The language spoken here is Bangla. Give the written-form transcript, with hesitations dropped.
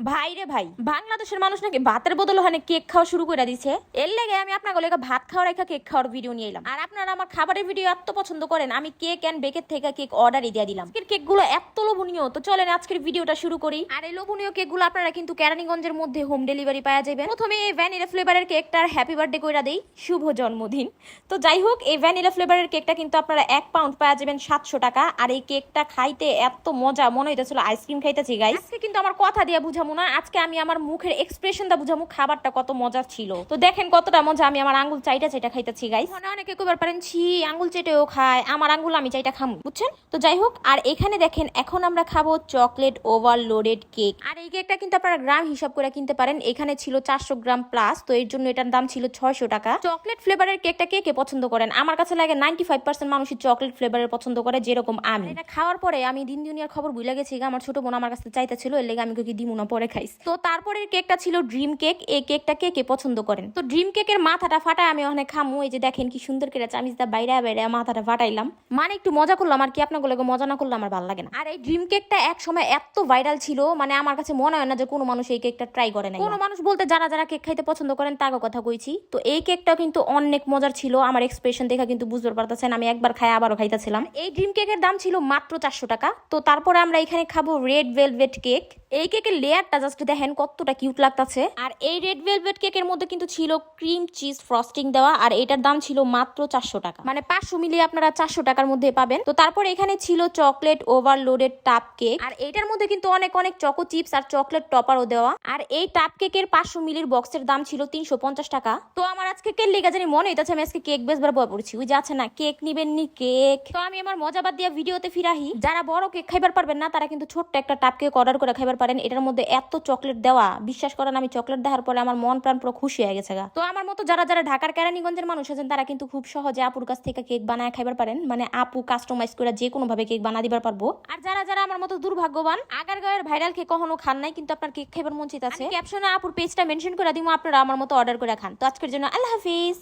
ভাই রে ভাই, বাংলাদেশের মানুষ নাকি ভাতের বদলে ওখানে কেক খাওয়া শুরু করে দিছে। এর লেগে আমি আপনাকে লেগে ভাত খাওয়ার রেখা কেক খাওয়ার ভিডিও নিয়ে এলাম। আর আপনারা আমার খাবারের ভিডিও এত পছন্দ করেন, আমি কেক এন্ড বেকের থেকে কেক অর্ডারই দিয়ে দিলাম। আজকের কেকগুলো এত লোভনীয়, তো চলেন আজকের ভিডিওটা শুরু করি। আর এই লোভনীয় কেকগুলো আপনারা কিন্তু কেরানীগঞ্জের মধ্যে হোম ডেলিভারি পাওয়া যাবে। প্রথমে এই ভ্যানিলা ফ্লেভারের কেকটার হ্যাপি বার্থডে কইরা দেই, শুভ জন্মদিন। তো যাই হোক, এই ভ্যানিলা ফ্লেভারের কেকটা কিন্তু আপনারা 1 পাউন্ড পাওয়া যাবেন 700 টাকা। আর এই কেকটা খাইতে এত মজা, মনে হইতেছিল আইসক্রিম খাইতেছি গাইস। আজকে কিন্তু আমার কথা দিয়ে বুঝামু না, আজকে আমি আমার মুখের এক্সপ্রেশনটা বুঝামু খাবারটা কত মজা ছিল। তো দেখেন কতটা মজা, আমি আমার আঙ্গুল চাইটা খাইতেছি গাইস। মানে অনেকে কইবার পারেন ছি আঙ্গুল চেটেও খায়, আমার আঙ্গুল আমি চাইটা খামু, বুঝছেন? তো যাই হোক, আর এখানে দেখেন এখন আমরা খাবো চকলেট ওভারলোডেড কেক। আর এই কেকটা কিন্তু আপনারা গ্রাম হিসাব করে কিনতে পারেন। এখানে ছিল 400 গ্রাম প্লাস, তো এর জন্য এটার দাম ছিল 600 টাকা। চকলেট ফ্লেভারের কেকটা কে কে পছন্দ করেন? আমার কাছে লাগে 95% মানুষই চকলেট ফ্লেভারের পছন্দ করে, যেরকম আমি। এটা খাওয়ার পরে আমি দিন দুনিয়ার খবর ভুলে গেছি। আমার ছোট বোন আমার কাছে চাইতেছিল, এর লেগে আমি কি দিমু না পরে খাইস। তো তারপরের কেকটা ছিল ড্রিম কেক। এই কেকটা কে কে পছন্দ করেন? তো ড্রিম কেকের মাথাটা ফাটায় আমি ওখানে খামু। এই যে দেখেন কি সুন্দর করে চামিচটা বাইরে বাইরে মাথাটা ফাটাইলাম, মানে একটু মজা করলাম আর কি। আপনাগুলো মজা না করলে আমার ভালো লাগে না। আর এই ড্রিম কেকটা এক সময় এত ভাইরাল ছিল, মানে আমার কাছে মনে হয় না যে কোনো মানুষ এই কেকটা ট্রাই করে না। কোনো মানুষ বলতে যারা যারা কেক খাইতে পছন্দ করেন তাকে কথা কইছি। তো এই কেকটাও কিন্তু অনেক মজার ছিল। আমার এক্সপ্রেশন দেখা কিন্তু বুঝতে পারতেছেন, আমি একবার খাই আবারও খাইতেছিলাম। এই ড্রিম কেকের দাম ছিল মাত্র 400 টাকা। তো তারপরে আমরা এখানে খাবো রেড ভেলভেট কেক। এই কেকের লেয়ারটা জাস্ট দেখেন কতটা কিউট লাগতেছে। আর এই রেড ভেলভেট কেকের মধ্যে কিন্তু ছিল ক্রিম চিজ ফ্রস্টিং দেওয়া, আর এটার দাম ছিল মাত্র 400 টাকা। মানে 500 মিলিয়ে আপনারা 400 টাকার মধ্যে পাবেন। তো তারপর এখানে ছিল চকলেট ওভারলোডেড টাপ কেক। আর এটার মধ্যে কিন্তু অনেক অনেক চকো চিপস আর চকলেট টপারও দেওয়া। আর এই টাপ কেকের 500 মিলির বক্সের দাম ছিল 350 টাকা। তো আমার আজকে কেক লেগে জানি মনে হইতেছে আমি আজকে কেক বেচবার বয় পড়ছি। ওই যাচ্ছে না কেক নিবেন নি কেক। তো আমি আমার মজাবাদ দিয়া ভিডিওতে ফিরাহি। যারা বড় কেক খাইবার পারবেন না তারা কিন্তু ছোট্ট একটা টাপ কেক অর্ডার করে খাইবার পারেন। এটার মধ্যে এত চকলেট দেওয়া, বিশ্বাস করেন আমি চকলেট দেওয়ার পরে আমার মন প্রাণ পুরো খুশি হয়ে গেছে গা। তো আমার মতো যারা যারা ঢাকার কেরানীগঞ্জের মানুষ আছেন তারা কিন্তু খুব সহজে আপুর কাছ থেকে কেক বানায় খাইবার পারেন। মানে আপু কাস্টমাইজ করে যে কোনো ভাবে কেক বানা দিবার পারবো। আর যারা যারা আমার মতো দুর্ভাগ্যবান, আগার গায়ের ভাইরাল কেক কখনো খান নাই কিন্তু আপনার কেক খাইবার মন চাইতাছে, ক্যাপশনে আপুর পেজটা মেনশন করে দিমু, আপনারা আমার মতো অর্ডার করে খান। তো আজকের জন্য আল্লাহ হাফিজ।